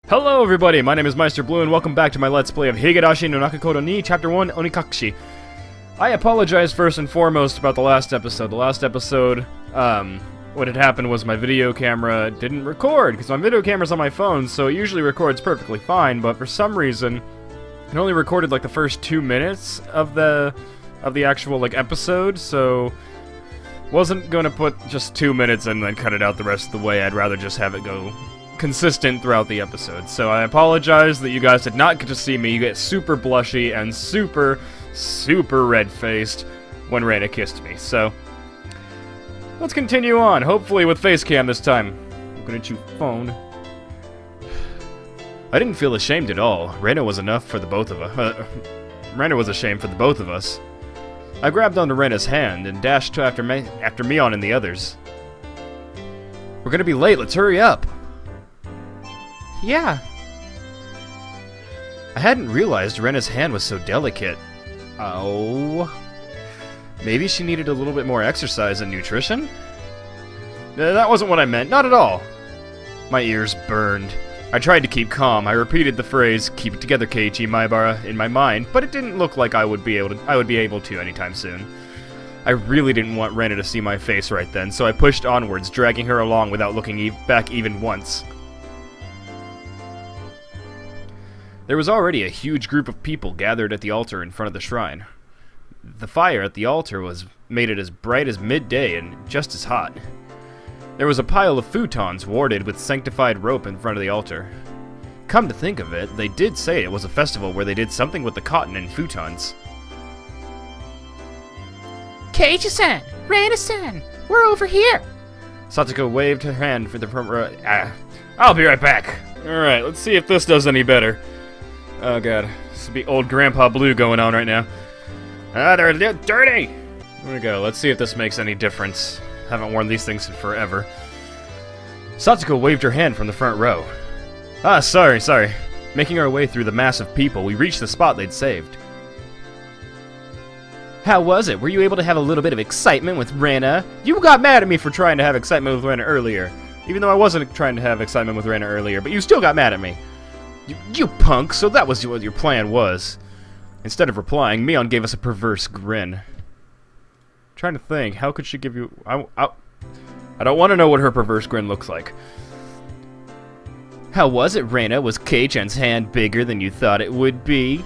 Hello everybody, my name is Meisterbloo and welcome back to my Let's Play of Higurashi no Nakakoto ni Chapter 1 Onikakushi. I apologize first and foremost about the last episode. The last episode, what had happened was my video camera didn't record, because my video camera's on my phone, so it usually records perfectly fine, but for some reason, it only recorded like the first 2 minutes of the actual episode, so wasn't gonna put just 2 minutes and then cut it out the rest of the way. I'd rather just have it go consistent throughout the episode. So I apologize that you guys did not get to see me get super blushy and super red-faced when Reina kissed me. So let's continue on, hopefully with face cam this time. Looking at you, phone. I didn't feel ashamed at all. Reina was enough for the both of us. Reina was ashamed for the both of us. I grabbed onto Reina's hand and dashed after Mion and the others. We're gonna be late, let's hurry up. Yeah. I hadn't realized Rena's hand was so delicate. Oh. Maybe she needed a little bit more exercise and nutrition? That wasn't what I meant, not at all. My ears burned. I tried to keep calm. I repeated the phrase, "Keep it together, Keiichi Maibara," in my mind, but it didn't look like I would be able to anytime soon. I really didn't want Rena to see my face right then, so I pushed onwards, dragging her along without looking back even once. There was already a huge group of people gathered at the altar in front of the shrine. The fire at the altar made it as bright as midday and just as hot. There was a pile of futons warded with sanctified rope in front of the altar. Come to think of it, they did say it was a festival where they did something with the cotton and futons. Keiichi-san! Reina-san! We're over here! Satoko waved her hand for the front row. I'll be right back. Alright, let's see if this does any better. Oh god, this would be old Grandpa Blue going on right now. They're dirty! There we go, let's see if this makes any difference. Haven't worn these things in forever. Satoko waved her hand from the front row. Sorry. Making our way through the mass of people, we reached the spot they'd saved. How was it? Were you able to have a little bit of excitement with Reina? You got mad at me for trying to have excitement with Reina earlier. Even though I wasn't trying to have excitement with Reina earlier, but you still got mad at me. You punk, so that was what your plan was. Instead of replying, Mion gave us a perverse grin. Trying to think, how could she give you... I don't want to know what her perverse grin looks like. How was it, Reina? Was Kei-chan's hand bigger than you thought it would be?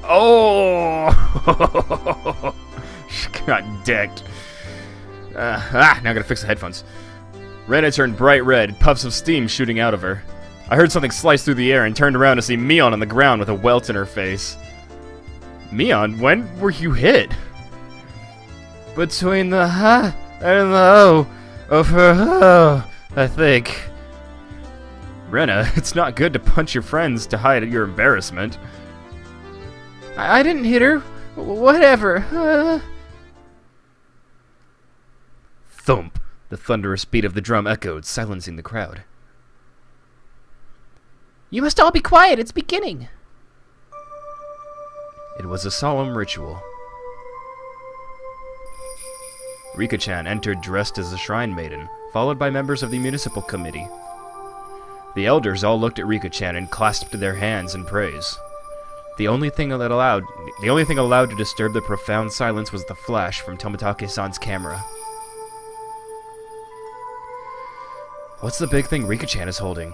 Oh! She got decked. Now I gotta fix the headphones. Reina turned bright red, puffs of steam shooting out of her. I heard something slice through the air and turned around to see Mion on the ground with a welt in her face. Mion, when were you hit? Between the ha and the o of her ho, I think. Rena, it's not good to punch your friends to hide your embarrassment. I didn't hit her. Whatever. Thump. The thunderous beat of the drum echoed, silencing the crowd. You must all be quiet, it's beginning. It was a solemn ritual. Rika-chan entered dressed as a shrine maiden, followed by members of the municipal committee. The elders all looked at Rika-chan and clasped their hands in praise. The only thing allowed to disturb the profound silence was the flash from Tomitake-san's camera. What's the big thing Rika-chan is holding?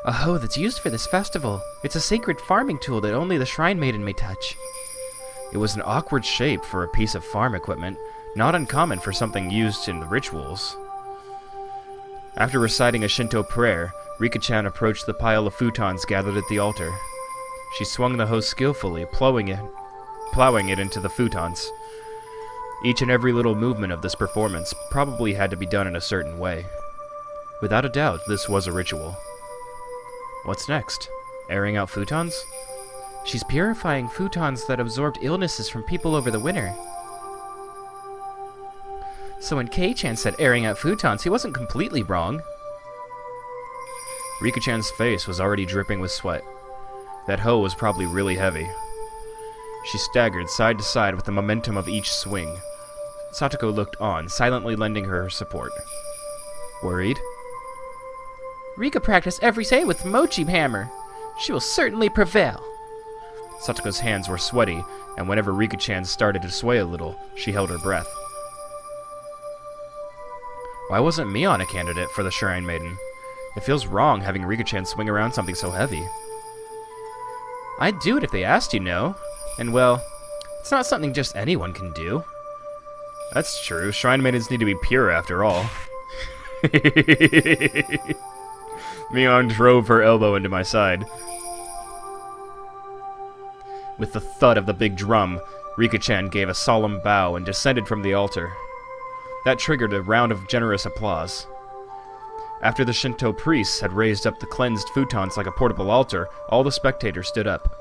A hoe that's used for this festival. It's a sacred farming tool that only the shrine maiden may touch. It was an awkward shape for a piece of farm equipment, not uncommon for something used in the rituals. After reciting a Shinto prayer, Rika-chan approached the pile of futons gathered at the altar. She swung the hoe skillfully, plowing it into the futons. Each and every little movement of this performance probably had to be done in a certain way. Without a doubt, this was a ritual. What's next? Airing out futons? She's purifying futons that absorbed illnesses from people over the winter. So when Kei-chan said airing out futons, he wasn't completely wrong. Rika-chan's face was already dripping with sweat. That hoe was probably really heavy. She staggered side to side with the momentum of each swing. Satoko looked on, silently lending her support. Worried? Rika practiced every day with Mochi Hammer. She will certainly prevail. Satoka's hands were sweaty, and whenever Rika-chan started to sway a little, she held her breath. Why wasn't Mion a candidate for the Shrine Maiden? It feels wrong having Rika-chan swing around something so heavy. I'd do it if they asked, you know. And well, it's not something just anyone can do. That's true. Shrine Maidens need to be pure after all. Mion drove her elbow into my side. With the thud of the big drum, Rika-chan gave a solemn bow and descended from the altar. That triggered a round of generous applause. After the Shinto priests had raised up the cleansed futons like a portable altar, all the spectators stood up.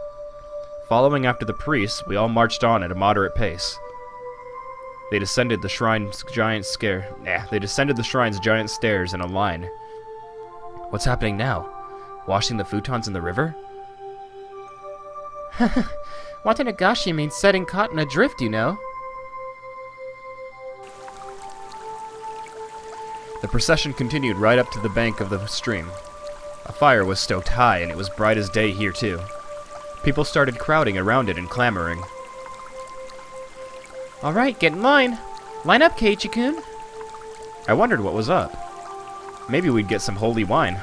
Following after the priests, we all marched on at a moderate pace. They descended the shrine's giant stairs in a line. What's happening now? Washing the futons in the river? Watanagashi means setting cotton adrift, you know. The procession continued right up to the bank of the stream. A fire was stoked high, and it was bright as day here, too. People started crowding around it and clamoring. Alright, get in line. Line up, Keiichi-kun. I wondered what was up. Maybe we'd get some holy wine.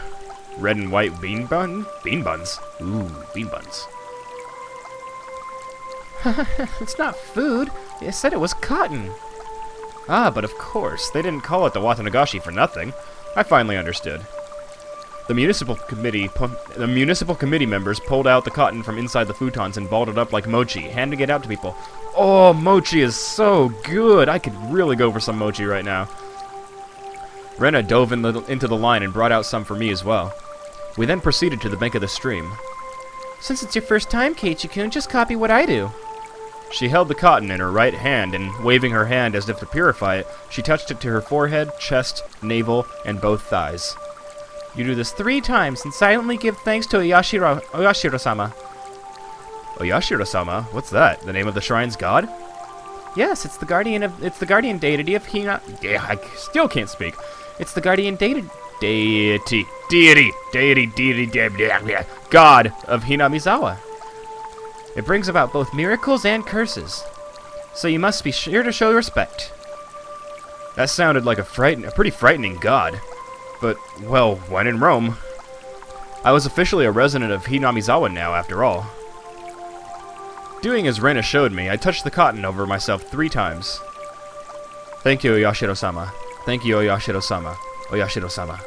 Red and white bean buns? Bean buns. Ooh, bean buns. It's not food. They said it was cotton. Ah, but of course. They didn't call it the Watanagashi for nothing. I finally understood. The municipal committee members pulled out the cotton from inside the futons and balled it up like mochi, handing it out to people. Oh, mochi is so good! I could really go for some mochi right now. Rena dove into the line and brought out some for me as well. We then proceeded to the bank of the stream. Since it's your first time, Keiichi-kun, just copy what I do. She held the cotton in her right hand, and waving her hand as if to purify it, she touched it to her forehead, chest, navel, and both thighs. You do this 3 times and silently give thanks to Oyashiro-sama. Oyashiro-sama? What's that? The name of the shrine's god? Yes, it's the guardian deity of Hina. Yeah, I still can't speak. It's the guardian deity. Deity, god of Hinamizawa. It brings about both miracles and curses, so you must be sure to show respect. That sounded like a pretty frightening god. But, well, when in Rome. I was officially a resident of Hinamizawa now, after all. Doing as Rena showed me, I touched the cotton over myself 3 times. Thank you, Oyashiro-sama. Thank you, Oyashiro-sama. Oyashiro-sama.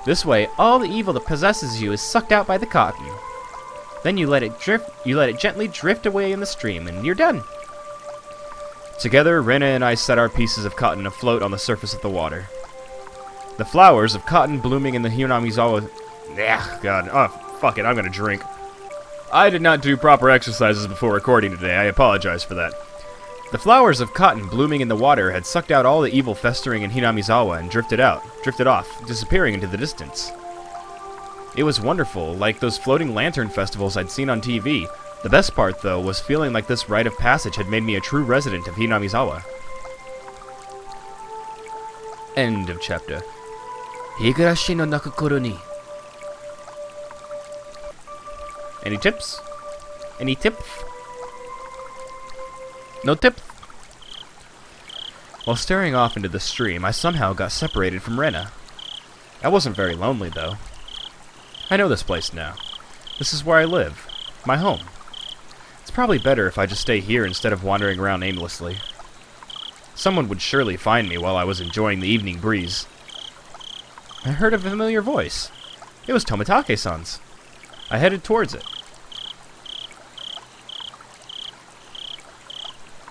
This way, all the evil that possesses you is sucked out by the cotton. Then you let it gently drift away in the stream, and you're done. Together, Rena and I set our pieces of cotton afloat on the surface of the water. The flowers of cotton blooming in the Hinamizawa... God. Oh, fuck it, I'm gonna drink. I did not do proper exercises before recording today. I apologize for that. The flowers of cotton blooming in the water had sucked out all the evil festering in Hinamizawa and drifted off, disappearing into the distance. It was wonderful, like those floating lantern festivals I'd seen on TV. The best part, though, was feeling like this rite of passage had made me a true resident of Hinamizawa. End of chapter. Higurashi no Nakakoro ni. Any tips? Any tips? No tip? While staring off into the stream, I somehow got separated from Rena. I wasn't very lonely, though. I know this place now. This is where I live. My home. It's probably better if I just stay here instead of wandering around aimlessly. Someone would surely find me while I was enjoying the evening breeze. I heard a familiar voice. It was Tomitake-san's. I headed towards it.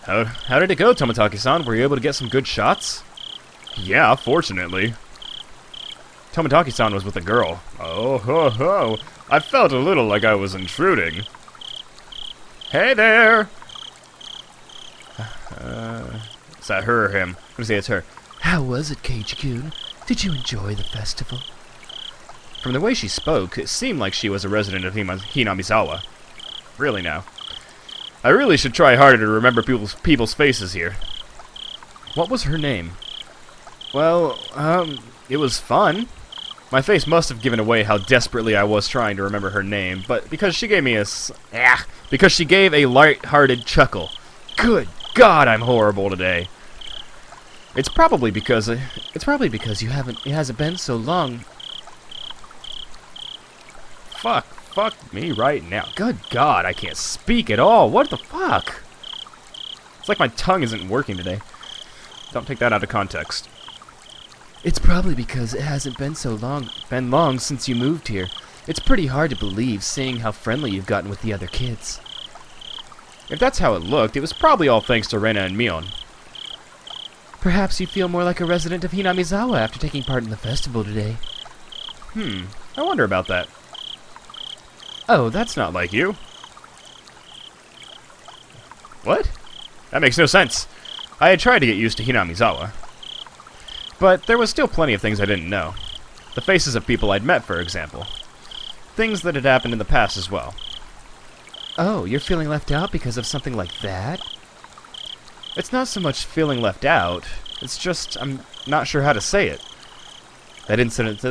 How did it go, Tomitake-san? Were you able to get some good shots? Yeah, fortunately. Tomitake-san was with a girl. Oh, ho, ho. I felt a little like I was intruding. Hey there! Is that her or him? I'm gonna say it's her. How was it, Keiichi-kun? Did you enjoy the festival? From the way she spoke, it seemed like she was a resident of Hinamizawa. Really now. I really should try harder to remember people's faces here. What was her name? Well, it was fun. My face must have given away how desperately I was trying to remember her name, but because she gave me because she gave a light-hearted chuckle. Good God, I'm horrible today. It's probably because it hasn't been so long. Fuck me right now. Good God, I can't speak at all. What the fuck? It's like my tongue isn't working today. Don't take that out of context. It's probably because it hasn't been long since you moved here. It's pretty hard to believe, seeing how friendly you've gotten with the other kids. If that's how it looked, it was probably all thanks to Rena and Mion. Perhaps you feel more like a resident of Hinamizawa after taking part in the festival today. I wonder about that. Oh, that's not like you. What? That makes no sense. I had tried to get used to Hinamizawa. But there was still plenty of things I didn't know. The faces of people I'd met, for example. Things that had happened in the past as well. Oh, you're feeling left out because of something like that? It's not so much feeling left out, it's just I'm not sure how to say it. That incident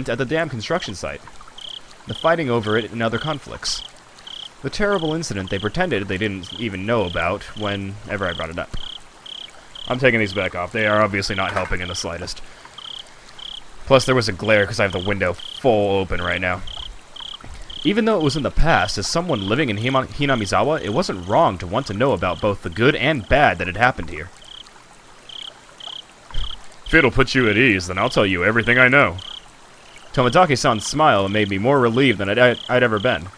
at the dam construction site. The fighting over it and other conflicts. The terrible incident they pretended they didn't even know about whenever I brought it up. I'm taking these back off. They are obviously not helping in the slightest. Plus, there was a glare because I have the window full open right now. Even though it was in the past, as someone living in Hinamizawa, it wasn't wrong to want to know about both the good and bad that had happened here. If it'll put you at ease, then I'll tell you everything I know. Tomitake-san's smile made me more relieved than I'd ever been.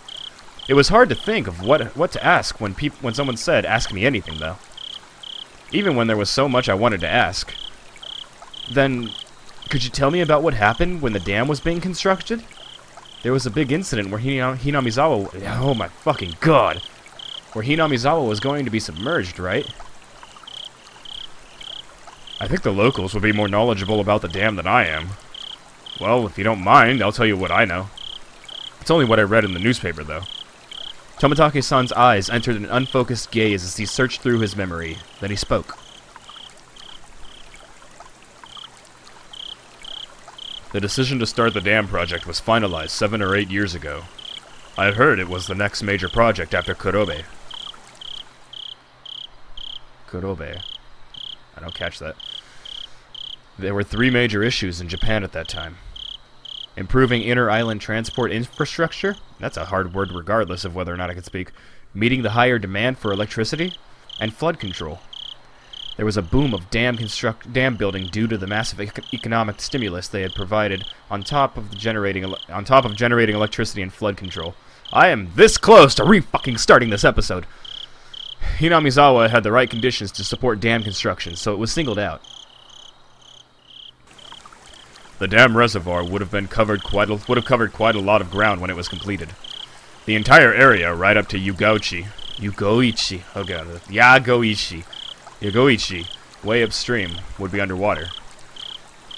It was hard to think of what to ask when someone said, "Ask me anything," though. Even when there was so much I wanted to ask. Then, could you tell me about what happened when the dam was being constructed? There was a big incident where Hinamizawa... Oh my fucking god! Where Hinamizawa was going to be submerged, right? I think the locals would be more knowledgeable about the dam than I am. Well, if you don't mind, I'll tell you what I know. It's only what I read in the newspaper, though. Tomitake-san's eyes entered an unfocused gaze as he searched through his memory. Then he spoke. The decision to start the dam project was finalized 7 or 8 years ago. I had heard it was the next major project after Kurobe. Kurobe. I don't catch that. There were 3 major issues in Japan at that time. Improving inter-island transport infrastructure, that's a hard word regardless of whether or not I can speak, meeting the higher demand for electricity, and flood control. There was a boom of dam building due to the massive economic stimulus they had provided on top of generating electricity and flood control. I am this close to re-fucking starting this episode. Hinamizawa had the right conditions to support dam construction, so it was singled out. The dam reservoir would have covered quite a lot of ground when it was completed. The entire area, right up to Yagoichi, way upstream, would be underwater.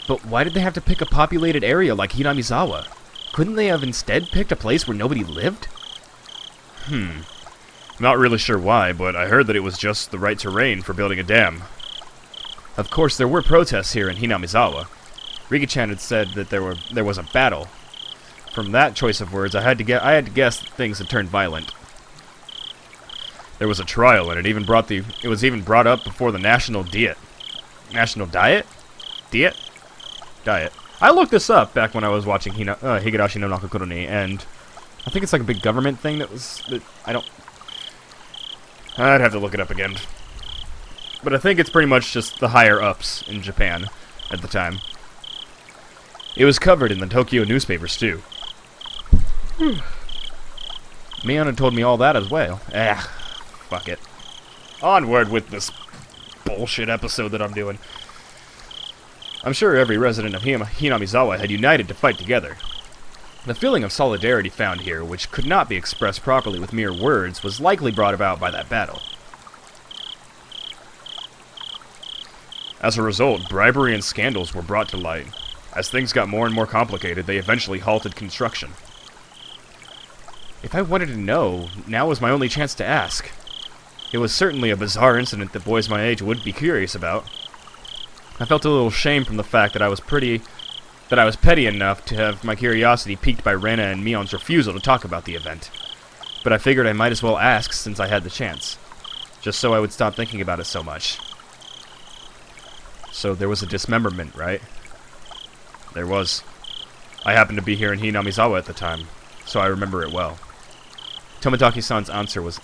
But why did they have to pick a populated area like Hinamizawa? Couldn't they have instead picked a place where nobody lived? Not really sure why, but I heard that it was just the right terrain for building a dam. Of course, there were protests here in Hinamizawa. Rika-chan had said that there was a battle. From that choice of words, I had to guess that things had turned violent. There was a trial, and it was even brought up before the National Diet. National Diet? Diet? Diet. I looked this up back when I was watching Higurashi no Nakakoro-ni, and I think it's like a big government thing I'd have to look it up again. But I think it's pretty much just the higher-ups in Japan at the time. It was covered in the Tokyo newspapers, too. Mion had told me all that as well. Fuck it. Onward with this bullshit episode that I'm doing. I'm sure every resident of Hinamizawa had united to fight together. The feeling of solidarity found here, which could not be expressed properly with mere words, was likely brought about by that battle. As a result, bribery and scandals were brought to light. As things got more and more complicated, they eventually halted construction. If I wanted to know, now was my only chance to ask. It was certainly a bizarre incident that boys my age would be curious about. I felt a little shame from the fact that I was pretty that I was petty enough to have my curiosity piqued by Rena and Mion's refusal to talk about the event. But I figured I might as well ask since I had the chance, just so I would stop thinking about it so much. So there was a dismemberment, right? There was. I happened to be here in Hinamizawa at the time, so I remember it well. Tomitaki-san's answer was...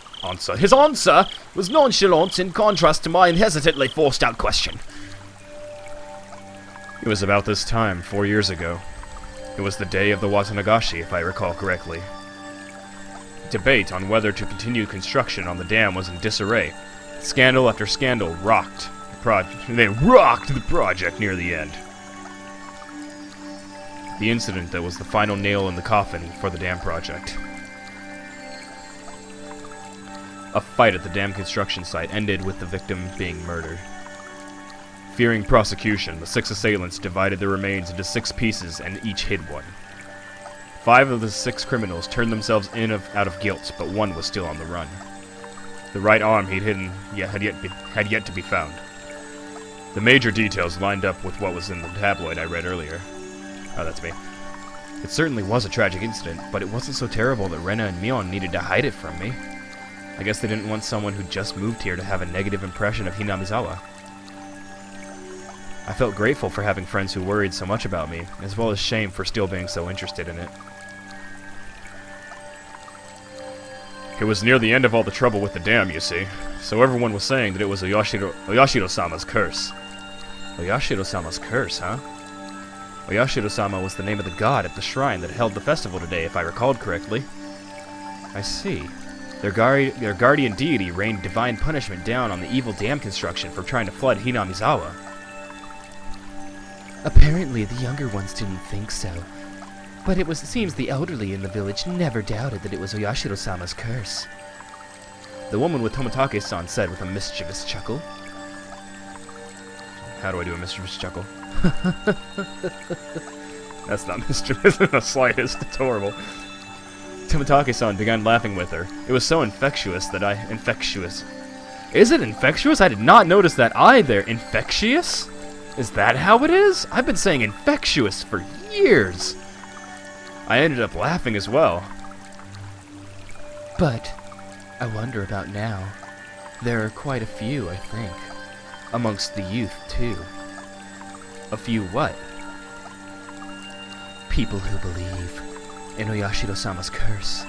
His answer was nonchalant in contrast to my hesitantly forced-out question. It was about this time, 4 years ago. It was the day of the Watanagashi, if I recall correctly. Debate on whether to continue construction on the dam was in disarray. Scandal after scandal rocked the project near the end. The incident that was the final nail in the coffin for the dam project. A fight at the dam construction site ended with the victim being murdered. Fearing prosecution, the 6 assailants divided the remains into 6 pieces and each hid one. 5 of the 6 criminals turned themselves in out of guilt, but 1 was still on the run. The right arm he'd hidden had yet to be found. The major details lined up with what was in the tabloid I read earlier. Oh, that's me. It certainly was a tragic incident, but it wasn't so terrible that Rena and Mion needed to hide it from me. I guess they didn't want someone who just moved here to have a negative impression of Hinamizawa. I felt grateful for having friends who worried so much about me, as well as shame for still being so interested in it. It was near the end of all the trouble with the dam, you see, so everyone was saying that it was Oyashiro-sama's curse. Oyashiro-sama's curse, huh? Oyashiro-sama was the name of the god at the shrine that held the festival today, if I recalled correctly. I see. Their guardian deity rained divine punishment down on the evil dam construction for trying to flood Hinamizawa. Apparently the younger ones didn't think so, but it seems the elderly in the village never doubted that it was Oyashiro-sama's curse. The woman with Tomitake-san said with a mischievous chuckle. How do I do a mischievous chuckle? That's not mischievous in the slightest. It's horrible. Tomitake-san began laughing with her. It was so infectious that Infectious. Is it infectious? I did not notice that either. Infectious? Is that how it is? I've been saying infectious for years. I ended up laughing as well. But I wonder about now. There are quite a few, I think. Amongst the youth, too. A few what? People who believe in Oyashiro-sama's curse.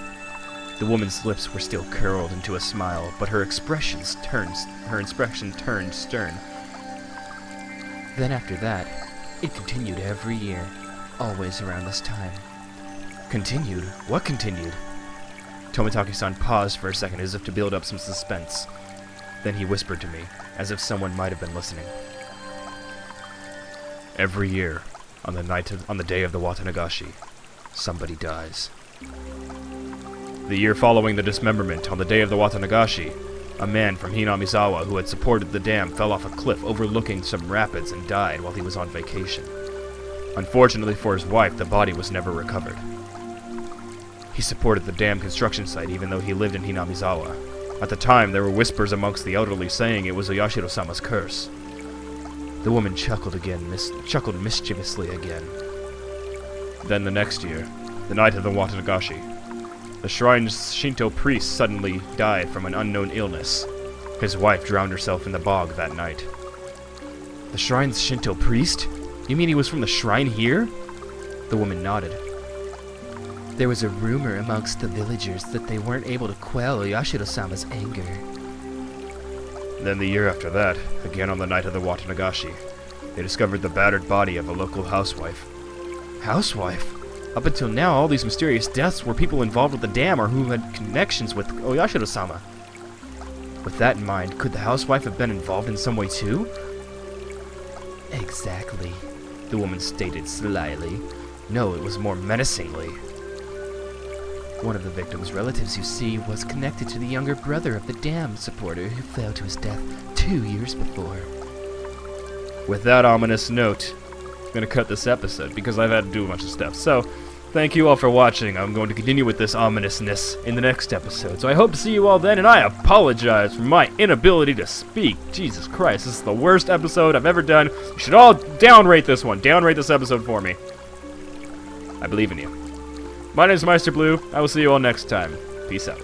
The woman's lips were still curled into a smile, but her expression turned stern. Then after that, it continued every year, always around this time. Continued? What continued? Tomitake-san paused for a second as if to build up some suspense. Then he whispered to me, as if someone might have been listening. Every year, on the day of the Watanagashi, somebody dies. The year following the dismemberment, on the day of the Watanagashi, a man from Hinamizawa who had supported the dam fell off a cliff overlooking some rapids and died while he was on vacation. Unfortunately for his wife, the body was never recovered. He supported the dam construction site even though he lived in Hinamizawa. At the time, there were whispers amongst the elderly saying it was Oyashiro-sama's curse. The woman chuckled mischievously again. Then the next year, the night of the Watanagashi, the shrine's Shinto priest suddenly died from an unknown illness. His wife drowned herself in the bog that night. The shrine's Shinto priest? You mean he was from the shrine here? The woman nodded. There was a rumor amongst the villagers that they weren't able to quell Oyashiro-sama's anger. Then the year after that, again on the night of the Watanagashi, they discovered the battered body of a local housewife. Housewife? Up until now, all these mysterious deaths were people involved with the dam or who had connections with Oyashiro-sama. With that in mind, could the housewife have been involved in some way too? Exactly, the woman stated slyly. No, it was more menacingly. One of the victim's relatives, you see, was connected to the younger brother of the dam supporter who fell to his death 2 years before. With that ominous note, I'm going to cut this episode because I've had to do a bunch of stuff. So, thank you all for watching. I'm going to continue with this ominousness in the next episode. So I hope to see you all then, and I apologize for my inability to speak. Jesus Christ, this is the worst episode I've ever done. You should all downrate this one. Downrate this episode for me. I believe in you. My name is Meisterbloo. I will see you all next time. Peace out.